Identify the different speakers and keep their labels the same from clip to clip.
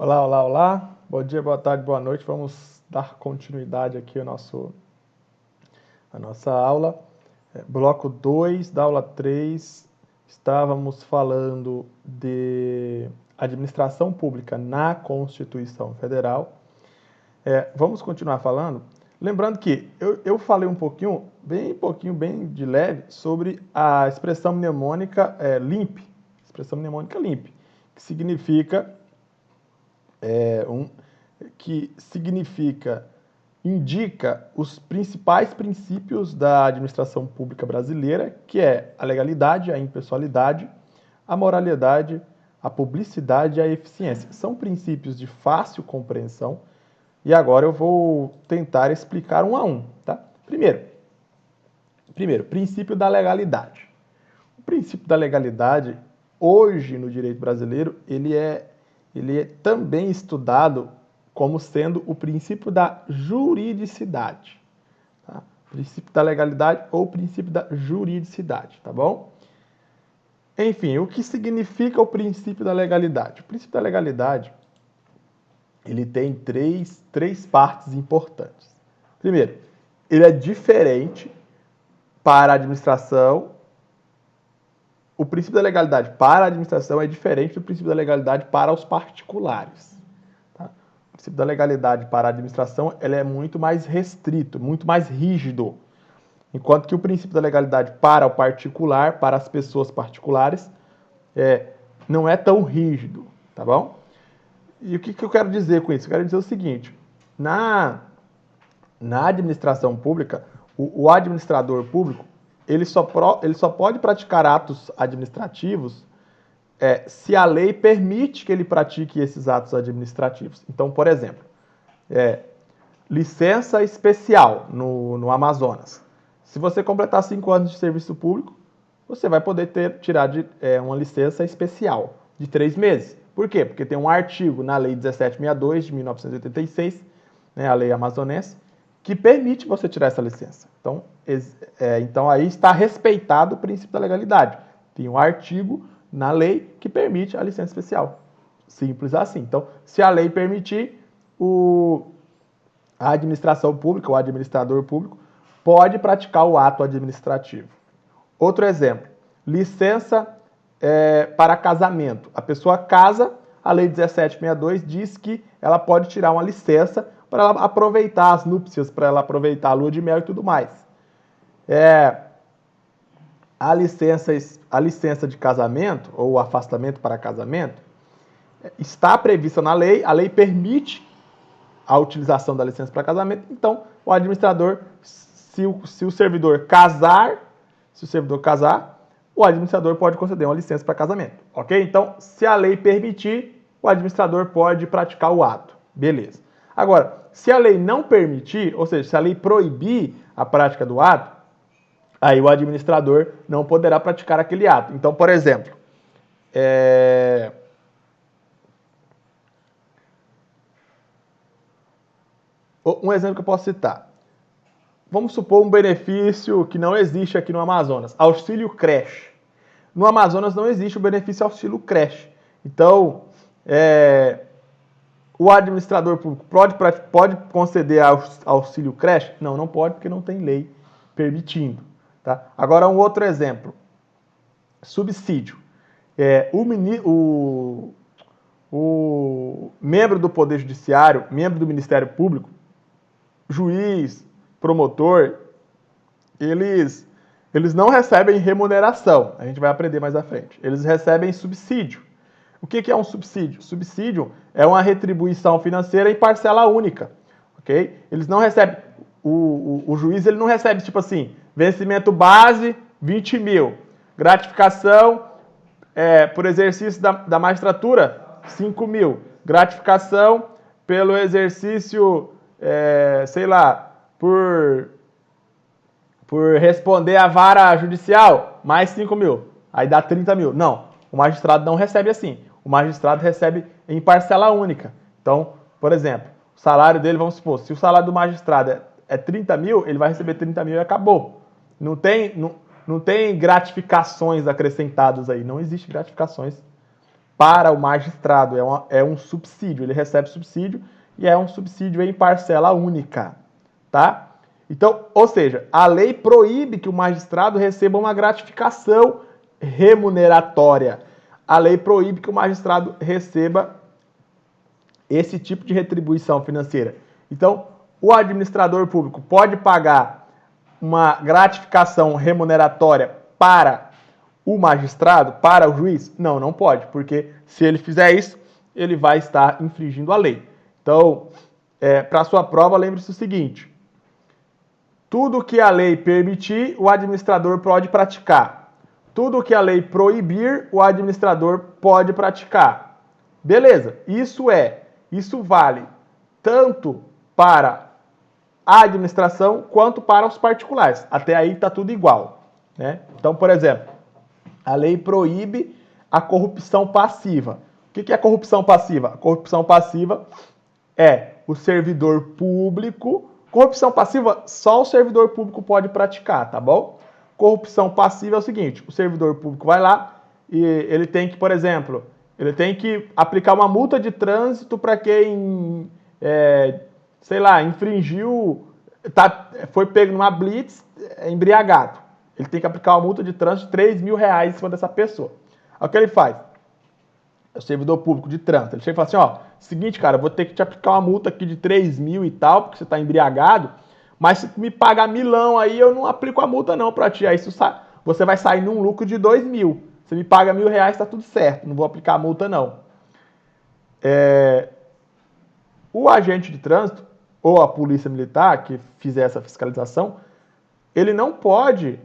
Speaker 1: Olá, olá, olá. Bom dia, boa tarde, boa noite. Vamos dar continuidade aqui à nossa aula. Bloco 2 da aula 3. Estávamos falando de administração pública na Constituição Federal. Vamos continuar falando. Lembrando que eu falei um pouquinho, bem de leve, sobre a expressão mnemônica LIMP. Expressão mnemônica LIMP, que significa indica os principais princípios da administração pública brasileira, que é a legalidade, a impessoalidade, a moralidade, a publicidade e a eficiência. São princípios de fácil compreensão e agora eu vou tentar explicar um a um, tá? Primeiro, princípio da legalidade. O princípio da legalidade, hoje no direito brasileiro, ele é também estudado como sendo o princípio da juridicidade. Tá? Princípio da legalidade ou princípio da juridicidade, tá bom? Enfim, o que significa o princípio da legalidade? O princípio da legalidade, ele tem três partes importantes. Primeiro, ele é diferente para a administração. O princípio da legalidade para a administração é diferente do princípio da legalidade para os particulares. Tá? O princípio da legalidade para a administração ele é muito mais restrito, muito mais rígido. Enquanto que o princípio da legalidade para o particular, para as pessoas particulares, não é tão rígido. Tá bom? E o que eu quero dizer com isso? Eu quero dizer o seguinte: na administração pública, o administrador público ele só pode praticar atos administrativos se a lei permite que ele pratique esses atos administrativos. Então, por exemplo, licença especial no Amazonas. Se você completar 5 anos de serviço público, você vai poder tirar uma licença especial de 3 meses. Por quê? Porque tem um artigo na Lei 1762 de 1986, né, a Lei Amazonense, que permite você tirar essa licença. Então aí está respeitado o princípio da legalidade. Tem um artigo na lei que permite a licença especial. Simples assim. Então, se a lei permitir, a administração pública, o administrador público, pode praticar o ato administrativo. Outro exemplo, licença para casamento. A pessoa casa, a Lei 1762 diz que ela pode tirar uma licença para ela aproveitar as núpcias, para ela aproveitar a lua de mel e tudo mais. A licença de casamento, ou afastamento para casamento, está prevista na lei, a lei permite a utilização da licença para casamento, então o administrador, se o servidor casar, o administrador pode conceder uma licença para casamento, ok? Então, se a lei permitir, o administrador pode praticar o ato, beleza. Agora, se a lei não permitir, ou seja, se a lei proibir a prática do ato, aí o administrador não poderá praticar aquele ato. Então, por exemplo, um exemplo que eu posso citar. Vamos supor um benefício que não existe aqui no Amazonas, auxílio creche. No Amazonas não existe o benefício auxílio creche. Então, o administrador público pode conceder auxílio creche? Não, não pode, porque não tem lei permitindo. Tá? Agora, um outro exemplo. Subsídio. O membro do Poder Judiciário, membro do Ministério Público, juiz, promotor, eles não recebem remuneração. A gente vai aprender mais à frente. Eles recebem subsídio. O que é um subsídio? Subsídio é uma retribuição financeira em parcela única. Ok? Eles não recebem. O juiz ele não recebe, tipo assim, vencimento base, 20 mil. Gratificação por exercício da magistratura, 5 mil. Gratificação pelo exercício, por responder à vara judicial, mais 5 mil. Aí dá 30 mil. Não, o magistrado não recebe assim. O magistrado recebe em parcela única. Então, por exemplo, o salário dele, vamos supor, se o salário do magistrado é 30 mil, ele vai receber 30 mil e acabou. Não tem gratificações acrescentadas aí. Não existe gratificações para o magistrado, é um subsídio, ele recebe subsídio e é um subsídio em parcela única, tá? Então, ou seja, a lei proíbe que o magistrado receba uma gratificação remuneratória. A lei proíbe que o magistrado receba esse tipo de retribuição financeira. Então, o administrador público pode pagar uma gratificação remuneratória para o magistrado, para o juiz? Não, não pode, porque se ele fizer isso, ele vai estar infringindo a lei. Então, para a sua prova, lembre-se o seguinte: tudo que a lei permitir, o administrador pode praticar. Tudo que a lei proibir, o administrador pode praticar. Beleza, isso vale tanto para a administração quanto para os particulares. Até aí está tudo igual, né? Então, por exemplo, a lei proíbe a corrupção passiva. O que é corrupção passiva? A corrupção passiva é o servidor público. Corrupção passiva só o servidor público pode praticar, tá bom? Corrupção passiva é o seguinte: o servidor público vai lá e ele tem que, por exemplo, ele tem que aplicar uma multa de trânsito para quem, sei lá, infringiu, foi pego numa blitz embriagado. Ele tem que aplicar uma multa de trânsito de R$3.000 em cima dessa pessoa. Aí o que ele faz? É o servidor público de trânsito. Ele chega e fala assim, ó, seguinte, cara, eu vou ter que te aplicar uma multa aqui de 3.000 e tal, porque você tá embriagado, mas se tu me pagar milão aí, eu não aplico a multa não pra ti. Aí você vai sair num lucro de 2.000. Você me paga R$1.000, tá tudo certo, não vou aplicar a multa não. O agente de trânsito, ou a polícia militar, que fizer essa fiscalização, ele não pode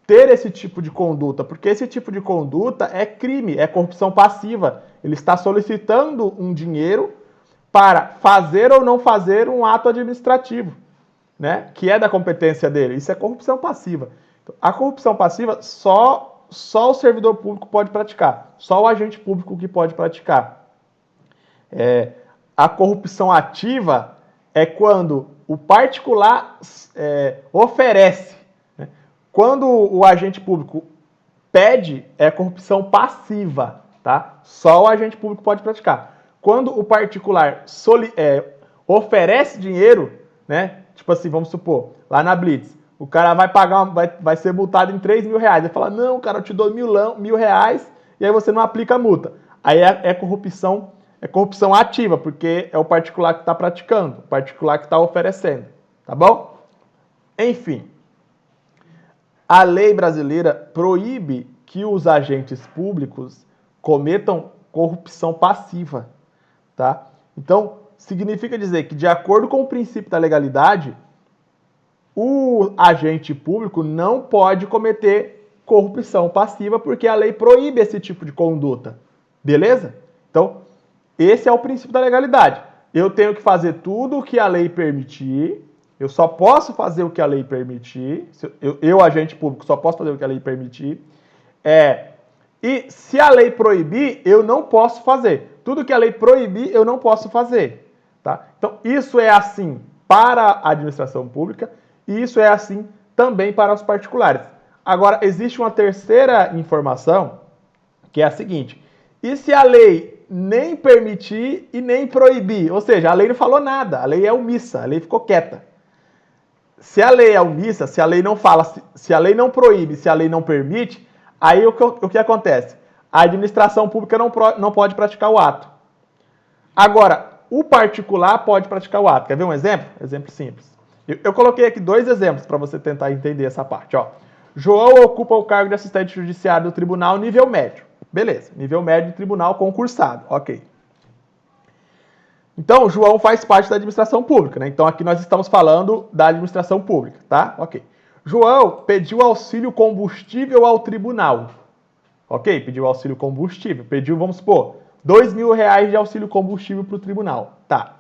Speaker 1: ter esse tipo de conduta, porque esse tipo de conduta é crime, é corrupção passiva. Ele está solicitando um dinheiro para fazer ou não fazer um ato administrativo, né, que é da competência dele. Isso é corrupção passiva. Então, a corrupção passiva só o servidor público pode praticar, só o agente público que pode praticar. A corrupção ativa é quando o particular oferece. Quando o agente público pede, é corrupção passiva, tá? Só o agente público pode praticar. Quando o particular oferece dinheiro, né? Tipo assim, vamos supor, lá na Blitz, o cara vai pagar, vai ser multado em R$3.000. Ele fala, não, cara, eu te dou R$1.000 e aí você não aplica a multa. Aí é corrupção ativa, porque é o particular que está praticando, o particular que está oferecendo, tá bom? Enfim. A lei brasileira proíbe que os agentes públicos cometam corrupção passiva, tá? Então, significa dizer que, de acordo com o princípio da legalidade, o agente público não pode cometer corrupção passiva porque a lei proíbe esse tipo de conduta, beleza? Então, esse é o princípio da legalidade. Eu tenho que fazer tudo o que a lei permitir. Eu só posso fazer o que a lei permitir. Eu, agente público, só posso fazer o que a lei permitir. E se a lei proibir, eu não posso fazer. Tudo que a lei proibir, eu não posso fazer. Tá? Então, isso é assim para a administração pública e isso é assim também para os particulares. Agora, existe uma terceira informação, que é a seguinte: e se a lei nem permitir e nem proibir? Ou seja, a lei não falou nada, a lei é omissa, a lei ficou quieta. Se a lei é omissa, se a lei não fala, se a lei não proíbe, se a lei não permite, aí o que acontece? A administração pública não pode praticar o ato. Agora, o particular pode praticar o ato. Quer ver um exemplo? Exemplo simples. Eu coloquei aqui 2 exemplos para você tentar entender essa parte. Ó. João ocupa o cargo de assistente judiciário do tribunal nível médio. Beleza, nível médio de tribunal concursado. Ok. Então, o João faz parte da administração pública, né? Então, aqui nós estamos falando da administração pública, tá? Ok. João pediu auxílio combustível ao tribunal. Ok, pediu auxílio combustível. Pediu, vamos supor, R$2.000 de auxílio combustível para o tribunal. Tá.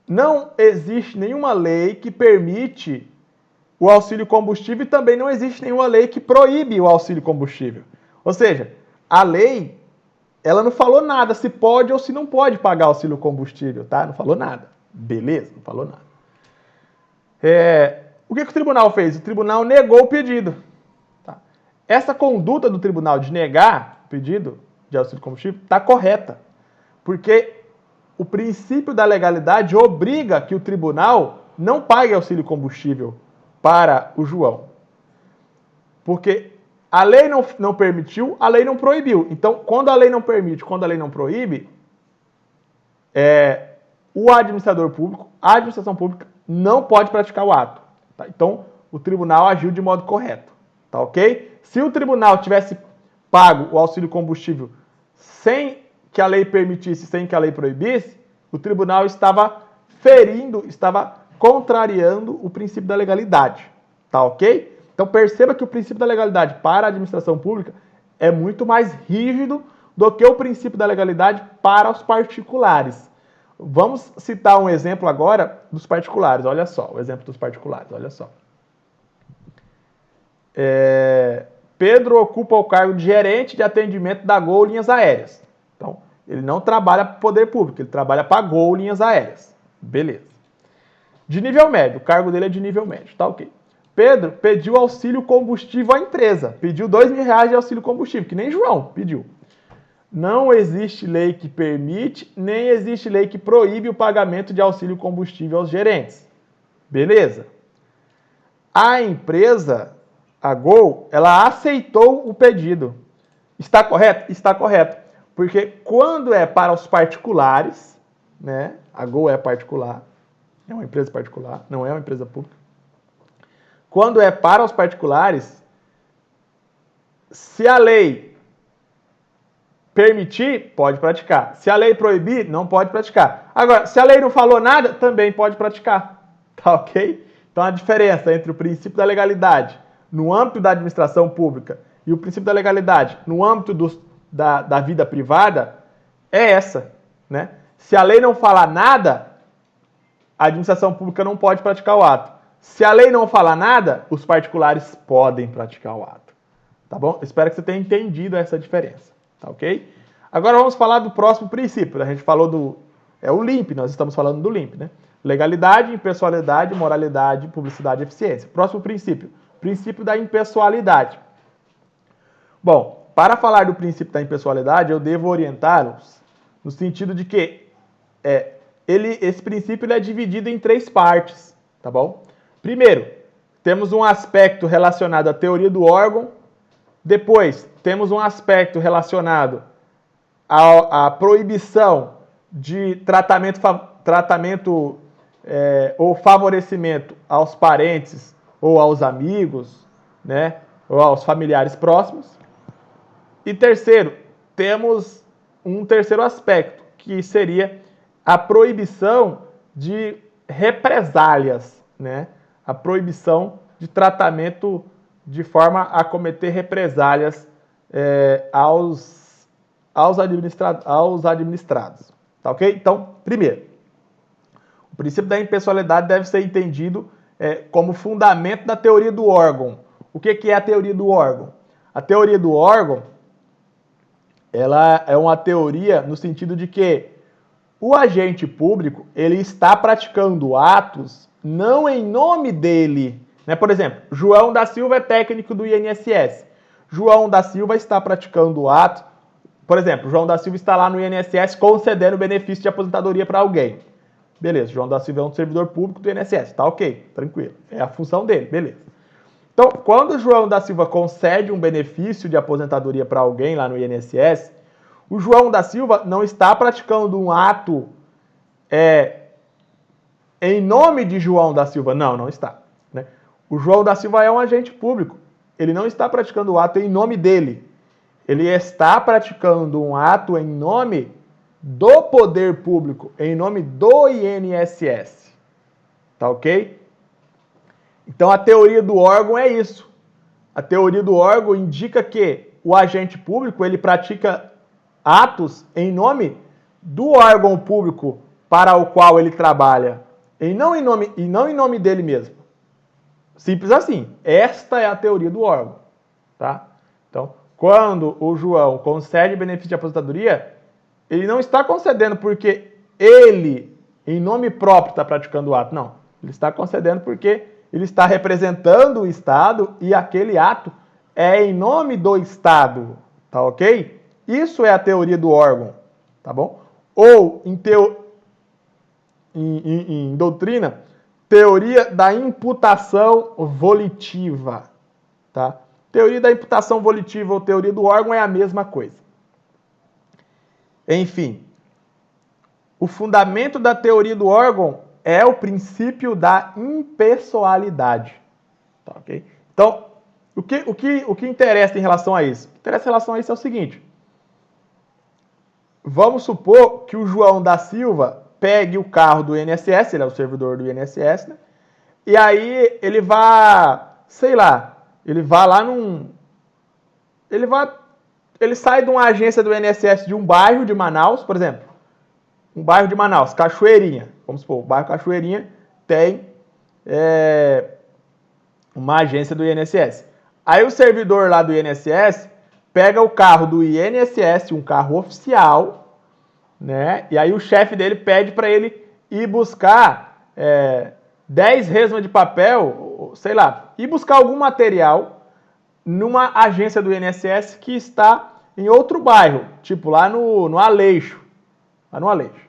Speaker 1: Não existe nenhuma lei que permite o auxílio combustível e também não existe nenhuma lei que proíbe o auxílio combustível. Ou seja, a lei, ela não falou nada se pode ou se não pode pagar auxílio combustível, tá? Não falou nada. Beleza? Não falou nada. O que o tribunal fez? O tribunal negou o pedido. Tá? Essa conduta do tribunal de negar o pedido de auxílio combustível está correta, porque o princípio da legalidade obriga que o tribunal não pague auxílio combustível para o João. Porque a lei não permitiu, a lei não proibiu. Então, quando a lei não permite, quando a lei não proíbe, o administrador público, a administração pública, não pode praticar o ato. Tá? Então, o tribunal agiu de modo correto. Tá ok? Se o tribunal tivesse pago o auxílio combustível sem que a lei permitisse, sem que a lei proibisse, o tribunal estava ferindo, estava contrariando o princípio da legalidade. Tá ok? Então perceba que o princípio da legalidade para a administração pública é muito mais rígido do que o princípio da legalidade para os particulares. Vamos citar um exemplo agora dos particulares. Olha só, o exemplo dos particulares, olha só. Pedro ocupa o cargo de gerente de atendimento da Gol Linhas Aéreas. Então, ele não trabalha para o poder público, ele trabalha para a Gol Linhas Aéreas. Beleza. De nível médio, o cargo dele é de nível médio, tá ok. Pedro pediu auxílio combustível à empresa, pediu R$2.000 de auxílio combustível, que nem João pediu. Não existe lei que permite, nem existe lei que proíbe o pagamento de auxílio combustível aos gerentes. Beleza. A empresa, a Gol, ela aceitou o pedido. Está correto? Está correto. Porque quando é para os particulares, né? A Gol é particular, é uma empresa particular, não é uma empresa pública. Quando é para os particulares, se a lei permitir, pode praticar. Se a lei proibir, não pode praticar. Agora, se a lei não falou nada, também pode praticar. Tá ok? Então, a diferença entre o princípio da legalidade no âmbito da administração pública e o princípio da legalidade no âmbito da vida privada é essa, né? Se a lei não falar nada, a administração pública não pode praticar o ato. Se a lei não falar nada, os particulares podem praticar o ato. Tá bom? Espero que você tenha entendido essa diferença. Tá ok? Agora vamos falar do próximo princípio. A gente falou do... o LIMP, nós estamos falando do LIMP, né? Legalidade, impessoalidade, moralidade, publicidade e eficiência. Próximo princípio. Princípio da impessoalidade. Bom, para falar do princípio da impessoalidade, eu devo orientá-los no sentido de que esse princípio ele é dividido em 3 partes. Tá bom? Primeiro, temos um aspecto relacionado à teoria do órgão. Depois, temos um aspecto relacionado à proibição de tratamento ou favorecimento aos parentes ou aos amigos, né, ou aos familiares próximos. E terceiro, temos um terceiro aspecto, que seria a proibição de represálias, né? A proibição de tratamento de forma a cometer represálias aos administrados. Tá ok? Então, primeiro, o princípio da impessoalidade deve ser entendido como fundamento da teoria do órgão. O que é a teoria do órgão? A teoria do órgão ela é uma teoria no sentido de que o agente público ele está praticando atos não em nome dele. Né? Por exemplo, João da Silva é técnico do INSS. João da Silva está praticando ato. Por exemplo, João da Silva está lá no INSS concedendo benefício de aposentadoria para alguém. Beleza, João da Silva é um servidor público do INSS. Tá ok, tranquilo. É a função dele, beleza. Então, quando o João da Silva concede um benefício de aposentadoria para alguém lá no INSS, o João da Silva não está praticando um ato em nome de João da Silva. Não está. Né? O João da Silva é um agente público. Ele não está praticando o ato em nome dele. Ele está praticando um ato em nome do poder público, em nome do INSS. Tá ok? Então a teoria do órgão é isso. A teoria do órgão indica que o agente público ele pratica atos em nome do órgão público para o qual ele trabalha, e não em nome dele mesmo. Simples assim. Esta é a teoria do órgão. Tá? Então, quando o João concede benefício de aposentadoria, ele não está concedendo porque ele, em nome próprio, está praticando o ato. Não. Ele está concedendo porque ele está representando o Estado e aquele ato é em nome do Estado. Tá ok? Isso é a teoria do órgão, tá bom? Ou, em doutrina, teoria da imputação volitiva, tá? Teoria da imputação volitiva ou teoria do órgão é a mesma coisa. Enfim, o fundamento da teoria do órgão é o princípio da impessoalidade, tá, ok? Então, o que interessa em relação a isso? O que interessa em relação a isso é o seguinte. Vamos supor que o João da Silva pegue o carro do INSS, ele é o servidor do INSS, né? E aí ele vai, sei lá, ele vai lá ele sai de uma agência do INSS de um bairro de Manaus, por exemplo, um bairro de Manaus, Cachoeirinha, vamos supor, o bairro Cachoeirinha tem uma agência do INSS. Aí o servidor lá do INSS pega o carro do INSS, um carro oficial, né? E aí o chefe dele pede para ele ir buscar 10 resmas de papel, sei lá, ir buscar algum material numa agência do INSS que está em outro bairro, tipo lá no Aleixo. Lá no Aleixo.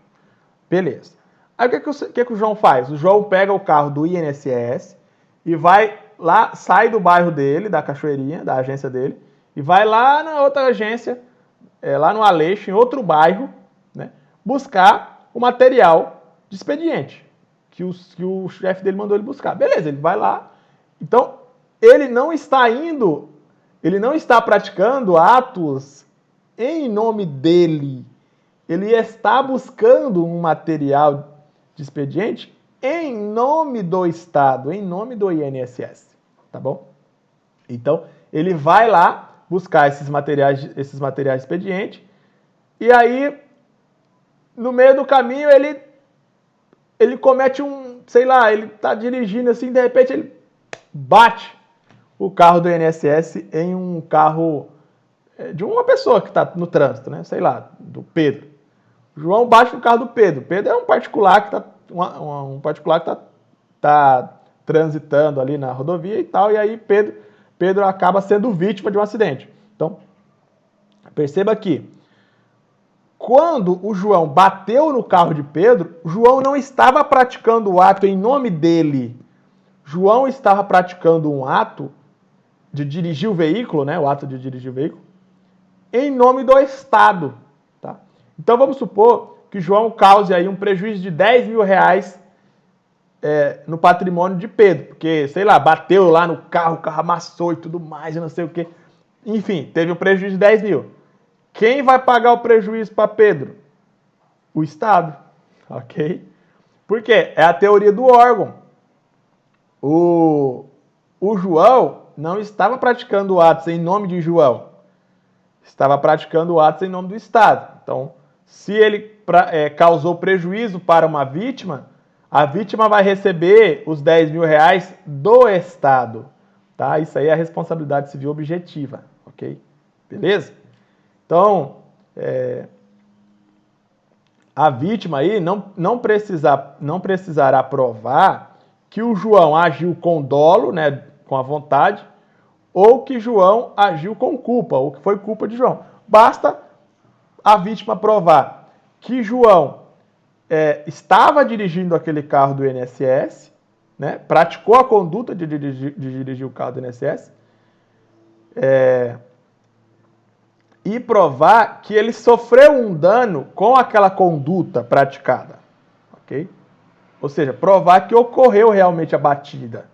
Speaker 1: Beleza. Aí o que o João faz? O João pega o carro do INSS e vai lá, sai do bairro dele, da Cachoeirinha, da agência dele, e vai lá na outra agência, lá no Aleixo, em outro bairro, né, buscar o material de expediente que o chefe dele mandou ele buscar. Beleza, ele vai lá. Então, ele não está praticando atos em nome dele. Ele está buscando um material de expediente em nome do Estado, em nome do INSS, tá bom? Então, ele vai lá buscar esses materiais de expediente e aí, no meio do caminho, ele comete sei lá, ele está dirigindo assim, de repente ele bate o carro do INSS em um carro de uma pessoa que está no trânsito, né? Sei lá, do Pedro. O João bate no carro do Pedro. Pedro é um particular que está transitando ali na rodovia e tal, e aí Pedro acaba sendo vítima de um acidente. Então, perceba que quando o João bateu no carro de Pedro, o João não estava praticando o ato em nome dele. João estava praticando um ato de dirigir o veículo, né? O ato de dirigir o veículo, em nome do Estado. Tá? Então vamos supor que João cause aí um prejuízo de 10 mil reais no patrimônio de Pedro, porque, sei lá, bateu lá no carro, o carro amassou e tudo mais, e não sei o quê. Enfim, teve um prejuízo de 10 mil. Quem vai pagar o prejuízo para Pedro? O Estado. Ok? Por quê? É a teoria do órgão. O João não estava praticando atos em nome de João. Estava praticando atos em nome do Estado. Então, se ele causou prejuízo para uma vítima, a vítima vai receber os 10 mil reais do Estado. Tá? Isso aí é a responsabilidade civil objetiva. Ok? Beleza? Então, a vítima aí não precisará provar que o João agiu com dolo, né, com a vontade, ou que João agiu com culpa, ou que foi culpa de João. Basta a vítima provar que João estava dirigindo aquele carro do INSS, né, praticou a conduta de dirigir o carro do INSS, e provar que ele sofreu um dano com aquela conduta praticada. Ok? Ou seja, provar que ocorreu realmente a batida.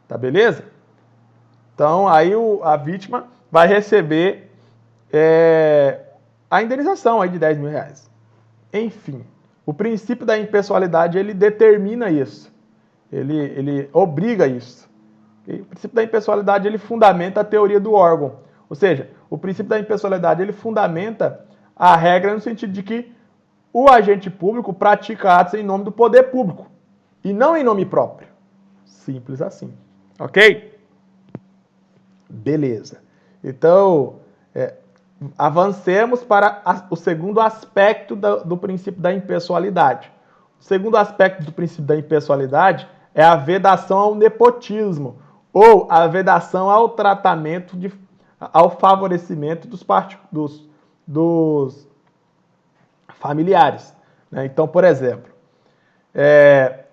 Speaker 1: Tá beleza? Então, aí a vítima vai receber a indenização aí de 10 mil reais. Enfim, o princípio da impessoalidade, ele determina isso. Ele obriga isso. Okay? O princípio da impessoalidade, ele fundamenta a teoria do órgão. Ou seja, o princípio da impessoalidade, ele fundamenta a regra no sentido de que o agente público pratica atos em nome do poder público e não em nome próprio. Simples assim. Ok? Beleza. Então, avancemos para o segundo aspecto do princípio da impessoalidade. O segundo aspecto do princípio da impessoalidade é a vedação ao nepotismo, ou a vedação ao tratamento, ao favorecimento dos familiares, né? Então, por exemplo,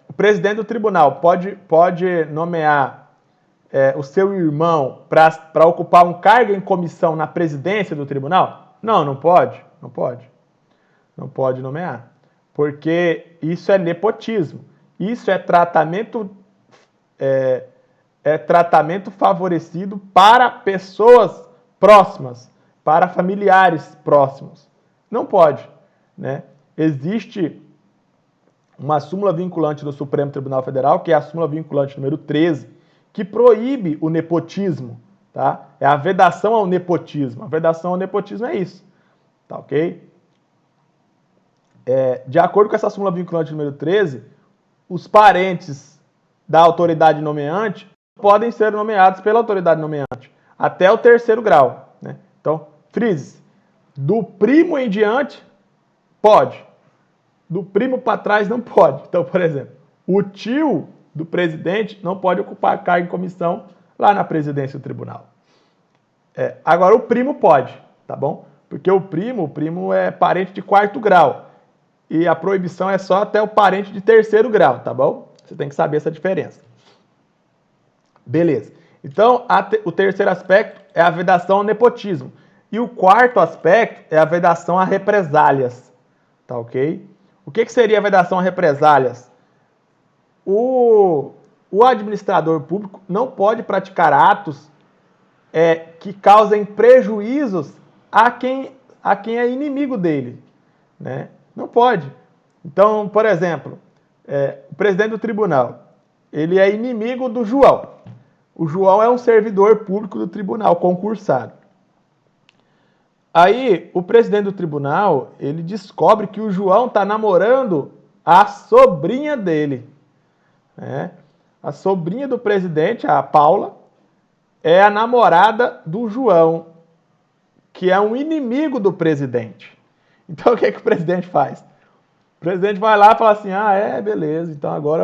Speaker 1: o presidente do tribunal pode nomear o seu irmão para ocupar um cargo em comissão na presidência do tribunal? Não, não pode. Não pode. Não pode nomear. Porque isso é nepotismo. Isso é tratamento favorecido para pessoas próximas, para familiares próximos. Não pode, né? Existe uma súmula vinculante do Supremo Tribunal Federal, que é a súmula vinculante número 13, que proíbe o nepotismo, tá? É a vedação ao nepotismo. A vedação ao nepotismo é isso, tá ok? De acordo com essa súmula vinculante número 13, os parentes da autoridade nomeante podem ser nomeados pela autoridade nomeante, até o 3º grau, né? Então, frise, do primo em diante, pode. Do primo para trás, não pode. Então, por exemplo, o tio do presidente não pode ocupar cargo em comissão lá na presidência do tribunal. Agora, o primo pode, tá bom? Porque o primo é parente de 4º grau. E a proibição é só até o parente de 3º grau, tá bom? Você tem que saber essa diferença. Beleza. Então, o 3º aspecto é a vedação ao nepotismo. E o 4º aspecto é a vedação a represálias. Tá ok? O que seria a vedação a represálias? O administrador público não pode praticar atos que causem prejuízos a quem é inimigo dele, né? Não pode. Então, por exemplo, o presidente do tribunal, ele é inimigo do João. O João é um servidor público do tribunal, concursado. Aí, o presidente do tribunal, ele descobre que o João está namorando a sobrinha dele, né? A sobrinha do presidente, a Paula, é a namorada do João, que é um inimigo do presidente. Então, o que o presidente faz? O presidente vai lá e fala assim, beleza, então agora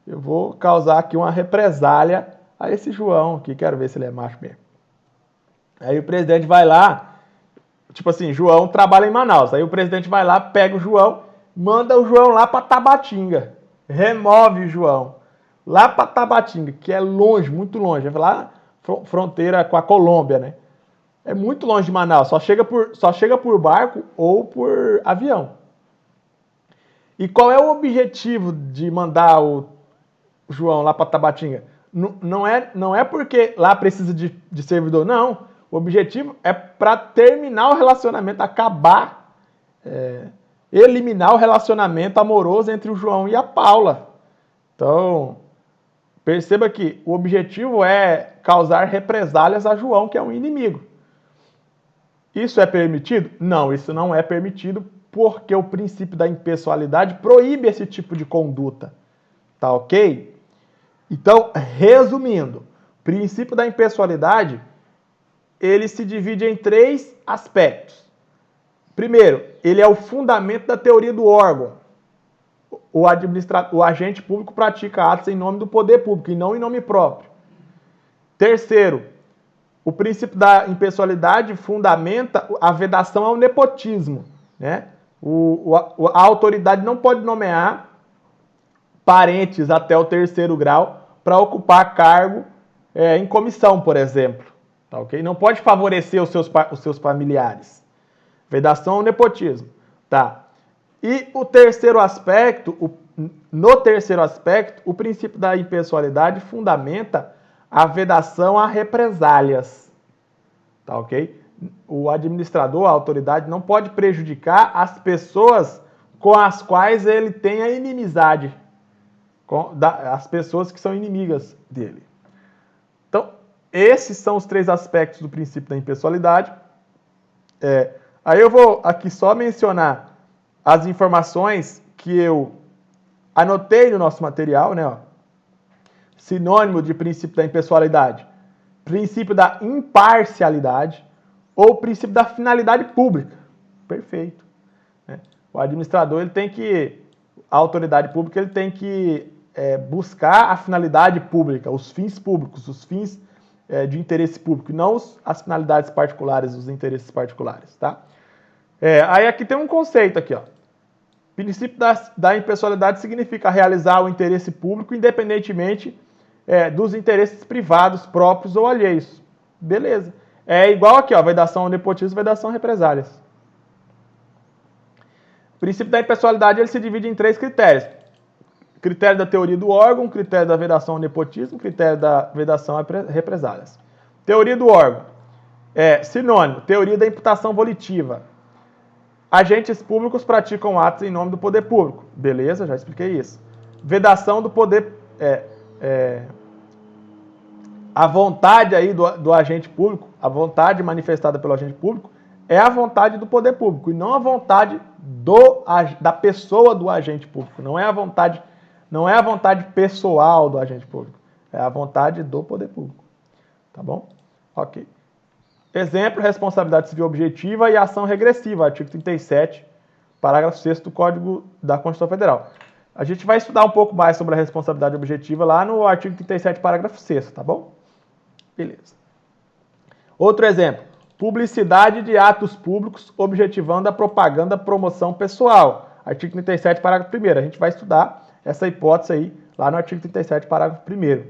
Speaker 1: eu vou causar aqui uma represália a esse João aqui, quero ver se ele é macho mesmo. Aí o presidente vai lá, tipo assim, João trabalha em Manaus, aí o presidente vai lá, pega o João, manda o João lá para Tabatinga, remove o João lá para Tabatinga, que é longe, muito longe, é lá fronteira com a Colômbia, né? É muito longe de Manaus, só chega por barco ou por avião. E qual é o objetivo de mandar o João lá para Tabatinga? Não é porque lá precisa de servidor, não. O objetivo é para terminar o relacionamento, acabar, eliminar o relacionamento amoroso entre o João e a Paula. Então, perceba que o objetivo é causar represálias a João, que é um inimigo. Isso é permitido? Não, isso não é permitido porque o princípio da impessoalidade proíbe esse tipo de conduta. Tá ok? Então, resumindo, o princípio da impessoalidade, ele se divide em 3 aspectos. Primeiro, ele é o fundamento da teoria do órgão. O agente público pratica atos em nome do poder público e não em nome próprio. Terceiro, o princípio da impessoalidade fundamenta a vedação ao nepotismo, né? A autoridade não pode nomear parentes até o 3º grau para ocupar cargo em comissão, por exemplo. Tá, okay? Não pode favorecer os seus familiares. Vedação ao nepotismo. Tá. E o 3º aspecto, no 3º aspecto, o princípio da impessoalidade fundamenta a vedação a represálias. Tá ok? O administrador, a autoridade, não pode prejudicar as pessoas com as quais ele tem a inimizade. As pessoas que são inimigas dele. Então, esses são os 3 aspectos do princípio da impessoalidade. Aí eu vou aqui só mencionar as informações que eu anotei no nosso material, né? Ó. Sinônimo de princípio da impessoalidade: princípio da imparcialidade ou princípio da finalidade pública. Perfeito. O administrador, a autoridade pública, ele tem que buscar a finalidade pública, os fins públicos, os fins de interesse público, e não as finalidades particulares, os interesses particulares, tá? Aí aqui tem um conceito aqui, ó. O princípio da impessoalidade significa realizar o interesse público independentemente dos interesses privados próprios ou alheios. Beleza. É igual aqui, ó, vedação ao nepotismo e vedação a represálias. O princípio da impessoalidade ele se divide em 3 critérios. Critério da teoria do órgão, critério da vedação ao nepotismo, critério da vedação a represálias. Teoria do órgão. Sinônimo, teoria da imputação volitiva. Agentes públicos praticam atos em nome do poder público. Beleza, já expliquei isso. Vedação do poder... a vontade aí do agente público, a vontade manifestada pelo agente público, é a vontade do poder público, e não a vontade da pessoa do agente público. Não é a vontade pessoal do agente público. É a vontade do poder público. Tá bom? Ok. Exemplo, responsabilidade civil objetiva e ação regressiva, artigo 37, parágrafo 6º do Código da Constituição Federal. A gente vai estudar um pouco mais sobre a responsabilidade objetiva lá no artigo 37, parágrafo 6º, tá bom? Beleza. Outro exemplo, publicidade de atos públicos objetivando a propaganda, promoção pessoal, artigo 37, parágrafo 1º. A gente vai estudar essa hipótese aí lá no artigo 37, parágrafo 1º,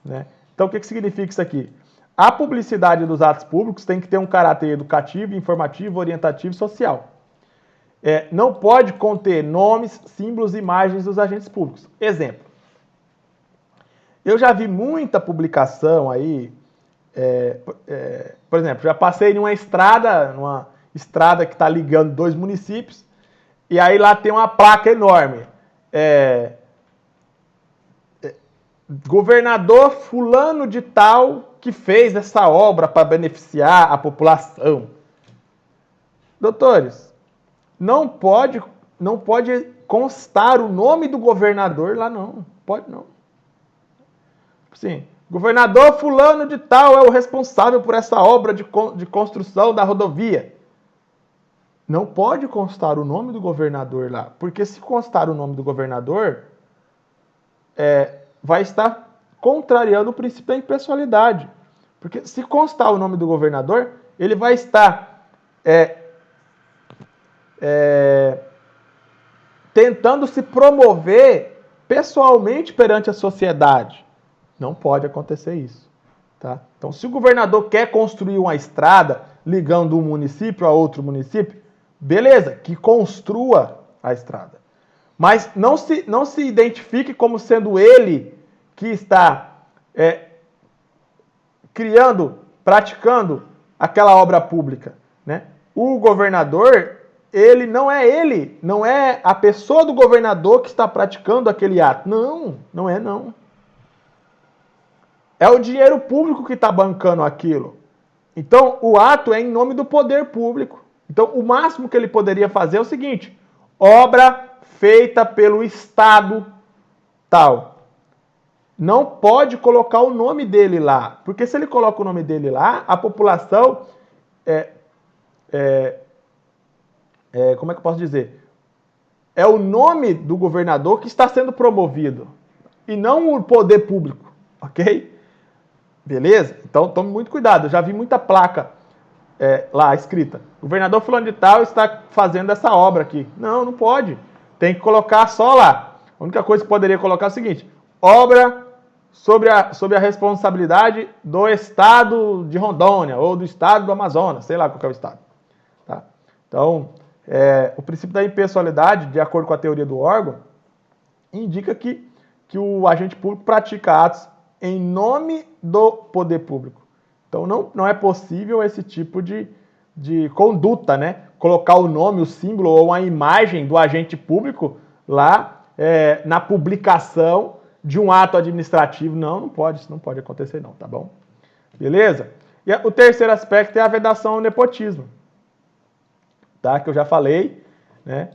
Speaker 1: né? Então, o que significa isso aqui? A publicidade dos atos públicos tem que ter um caráter educativo, informativo, orientativo e social. Não pode conter nomes, símbolos e imagens dos agentes públicos. Exemplo. Eu já vi muita publicação aí, por exemplo, já passei numa estrada que está ligando 2 municípios, e aí lá tem uma placa enorme. Governador fulano de tal que fez essa obra para beneficiar a população. Doutores, não pode constar o nome do governador lá não. Pode não. Sim, governador fulano de tal é o responsável por essa obra de construção da rodovia. Não pode constar o nome do governador lá, porque se constar o nome do governador, vai estar contrariando o princípio da impessoalidade. Porque se constar o nome do governador, ele vai estar tentando se promover pessoalmente perante a sociedade. Não pode acontecer isso. Tá? Então, se o governador quer construir uma estrada ligando um município a outro município, beleza, que construa a estrada. Mas não se identifique como sendo ele que está praticando aquela obra pública, né? O governador, não é a pessoa do governador que está praticando aquele ato. Não é. É o dinheiro público que está bancando aquilo. Então, o ato é em nome do poder público. Então, o máximo que ele poderia fazer é o seguinte: obra feita pelo Estado tal. Não pode colocar o nome dele lá, porque se ele coloca o nome dele lá, a população como é que eu posso dizer? É o nome do governador que está sendo promovido, e não o poder público, ok? Beleza? Então tome muito cuidado. Eu já vi muita placa lá escrita: governador fulano de tal está fazendo essa obra aqui. Não pode. Tem que colocar só lá. A única coisa que poderia colocar é o seguinte: obra sob a responsabilidade do Estado de Rondônia ou do Estado do Amazonas, sei lá qual é o Estado. Tá? Então, o princípio da impessoalidade, de acordo com a teoria do órgão, indica que o agente público pratica atos em nome do poder público. Então, não é possível esse tipo de conduta, né? Colocar o nome, o símbolo ou a imagem do agente público lá na publicação de um ato administrativo. Não pode, isso não pode acontecer não, tá bom? Beleza? E o terceiro aspecto é a vedação ao nepotismo, tá? Que eu já falei, né?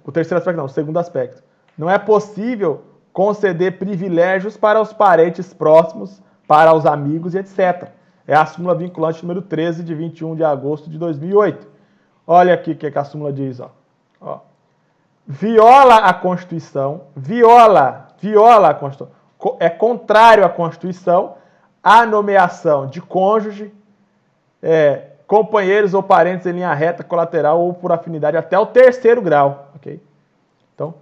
Speaker 1: O terceiro aspecto não, o segundo aspecto. Não é possível conceder privilégios para os parentes próximos, para os amigos e etc. É a súmula vinculante número 13, de 21 de agosto de 2008. Olha aqui o que a súmula diz, ó. Viola a Constituição, viola a Constituição, é contrário à Constituição a nomeação de cônjuge, companheiros ou parentes em linha reta, colateral ou por afinidade até o terceiro grau, ok? Então,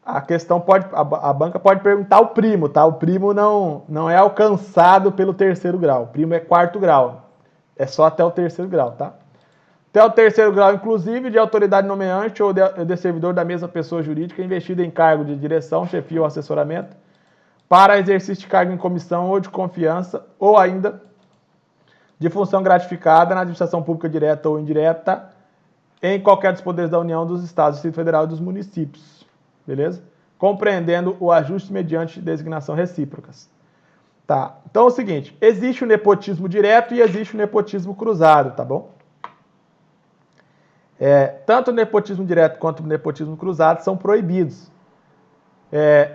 Speaker 1: a questão a banca pode perguntar o primo, tá? O primo não é alcançado pelo terceiro grau, o primo é quarto grau, é só até o terceiro grau, tá? Até o terceiro grau, inclusive, de autoridade nomeante ou de servidor da mesma pessoa jurídica investida em cargo de direção, chefia ou assessoramento, para exercício de cargo em comissão ou de confiança, ou ainda de função gratificada na administração pública direta ou indireta, em qualquer dos poderes da União, dos Estados, do Distrito Federal e dos municípios. Beleza? Compreendendo o ajuste mediante designação recíprocas. Tá. Então é o seguinte, existe o nepotismo direto e existe o nepotismo cruzado, tá bom? Tanto o nepotismo direto quanto o nepotismo cruzado são proibidos.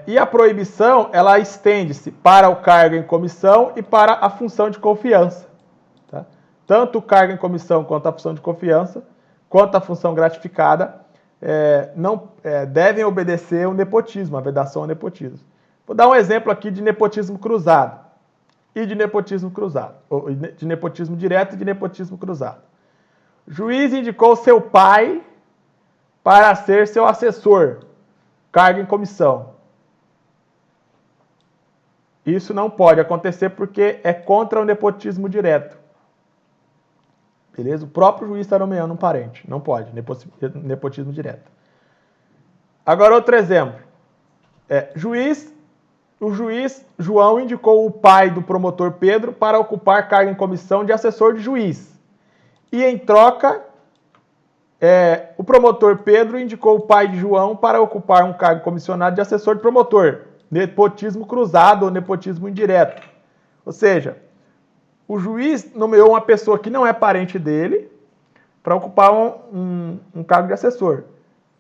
Speaker 1: E a proibição, ela estende-se para o cargo em comissão e para a função de confiança. Tá? Tanto o cargo em comissão quanto a função de confiança, quanto a função gratificada, devem obedecer o nepotismo, a vedação ao nepotismo. Vou dar um exemplo aqui de nepotismo cruzado e de nepotismo cruzado, ou de nepotismo direto e de nepotismo cruzado. O juiz indicou seu pai para ser seu assessor, cargo em comissão. Isso não pode acontecer porque é contra o nepotismo direto. Beleza? O próprio juiz está nomeando um parente. Não pode. Nepotismo direto. Agora, outro exemplo. O juiz João indicou o pai do promotor Pedro para ocupar cargo em comissão de assessor de juiz. E, em troca, o promotor Pedro indicou o pai de João para ocupar um cargo comissionado de assessor de promotor. Nepotismo cruzado ou nepotismo indireto. Ou seja, o juiz nomeou uma pessoa que não é parente dele para ocupar um cargo de assessor.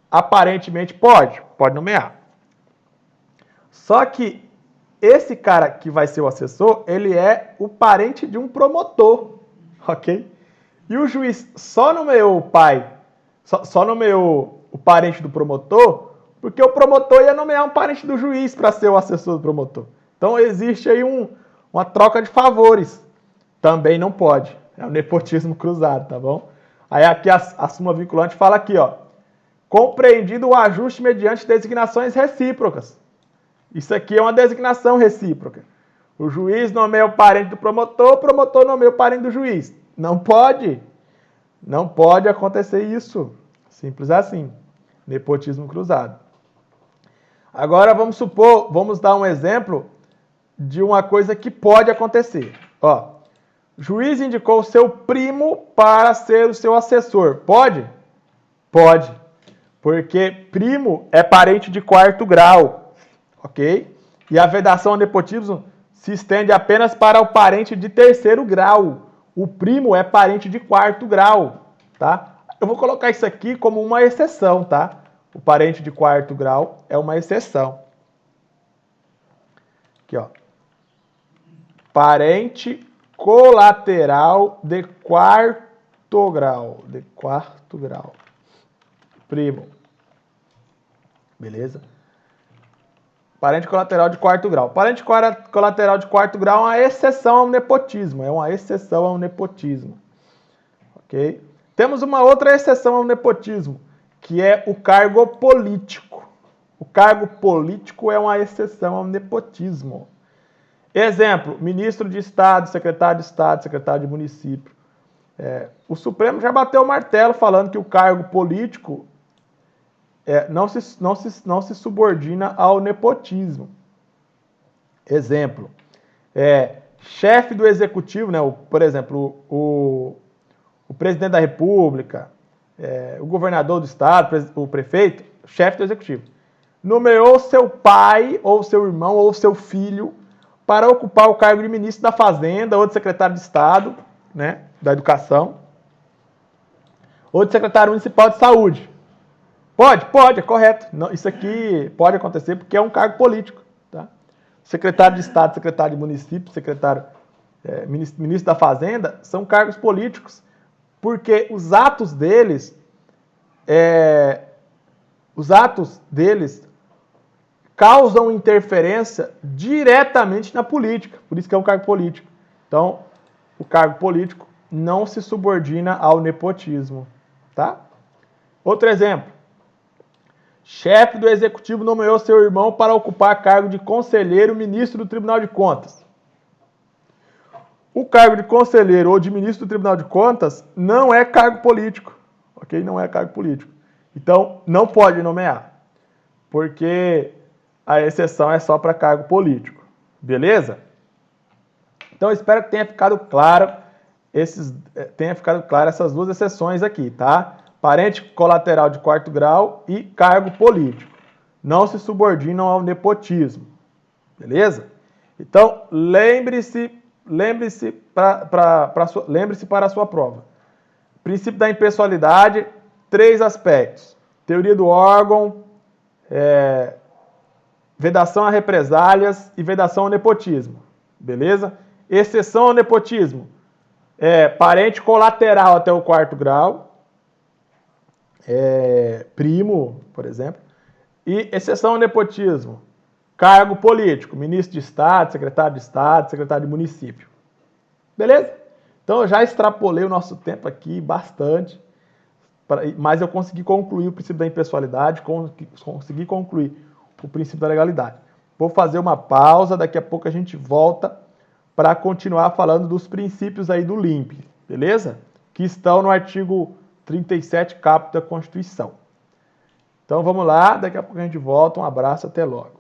Speaker 1: Aparentemente pode nomear. Só que esse cara que vai ser o assessor, ele é o parente de um promotor, ok? E o juiz só nomeou o pai, só nomeou o parente do promotor, porque o promotor ia nomear um parente do juiz para ser o assessor do promotor. Então existe aí uma troca de favores. Também não pode. É o nepotismo cruzado, tá bom? Aí aqui a súmula vinculante fala aqui, ó. Compreendido o ajuste mediante designações recíprocas. Isso aqui é uma designação recíproca. O juiz nomeia o parente do promotor, o promotor nomeia o parente do juiz. Não pode. Não pode acontecer isso. Simples assim. Nepotismo cruzado. Agora vamos dar um exemplo de uma coisa que pode acontecer. Ó, juiz indicou seu primo para ser o seu assessor. Pode? Pode. Porque primo é parente de quarto grau, ok? E a vedação ao nepotismo se estende apenas para o parente de terceiro grau. O primo é parente de quarto grau, tá? Eu vou colocar isso aqui como uma exceção, tá? O parente de quarto grau é uma exceção. Aqui, ó. Parente colateral de quarto grau. De quarto grau. Primo. Beleza? Parente colateral de quarto grau. Parente colateral de quarto grau é uma exceção ao nepotismo. É uma exceção ao nepotismo. Ok? Temos uma outra exceção ao nepotismo, que é o cargo político. O cargo político é uma exceção ao nepotismo. Exemplo, ministro de Estado, secretário de município. O Supremo já bateu o martelo falando que o cargo político não se subordina ao nepotismo. Exemplo, chefe do executivo, né, por exemplo, o presidente da República, o governador do estado, o prefeito, chefe do executivo, nomeou seu pai, ou seu irmão, ou seu filho para ocupar o cargo de ministro da Fazenda, ou de secretário de Estado, né, da Educação, ou de secretário municipal de Saúde. Pode, é correto. Não, isso aqui pode acontecer porque é um cargo político. Tá? Secretário de Estado, secretário de município, ministro da Fazenda, são cargos políticos, porque os atos deles causam interferência diretamente na política. Por isso que é um cargo político. Então, o cargo político não se subordina ao nepotismo, tá? Outro exemplo. Chefe do executivo nomeou seu irmão para ocupar cargo de conselheiro ministro do Tribunal de Contas. O cargo de conselheiro ou de ministro do Tribunal de Contas não é cargo político, ok? Não é cargo político. Então, não pode nomear, porque a exceção é só para cargo político, beleza? Então, espero que tenha ficado claro essas duas exceções aqui, tá? Parente colateral de quarto grau e cargo político. Não se subordinam ao nepotismo, beleza? Então, lembre-se para a sua prova. Princípio da impessoalidade, 3 aspectos. Teoria do órgão, vedação a represálias e vedação ao nepotismo, beleza? Exceção ao nepotismo, parente colateral até o quarto grau, primo, por exemplo. E exceção ao nepotismo, cargo político, ministro de Estado, secretário de município. Beleza? Então eu já extrapolei o nosso tempo aqui bastante, mas eu consegui concluir o princípio da impessoalidade, consegui concluir o princípio da legalidade. Vou fazer uma pausa, daqui a pouco a gente volta para continuar falando dos princípios aí do LIMP, beleza? Que estão no artigo 37, caput da Constituição. Então vamos lá, daqui a pouco a gente volta. Um abraço, até logo.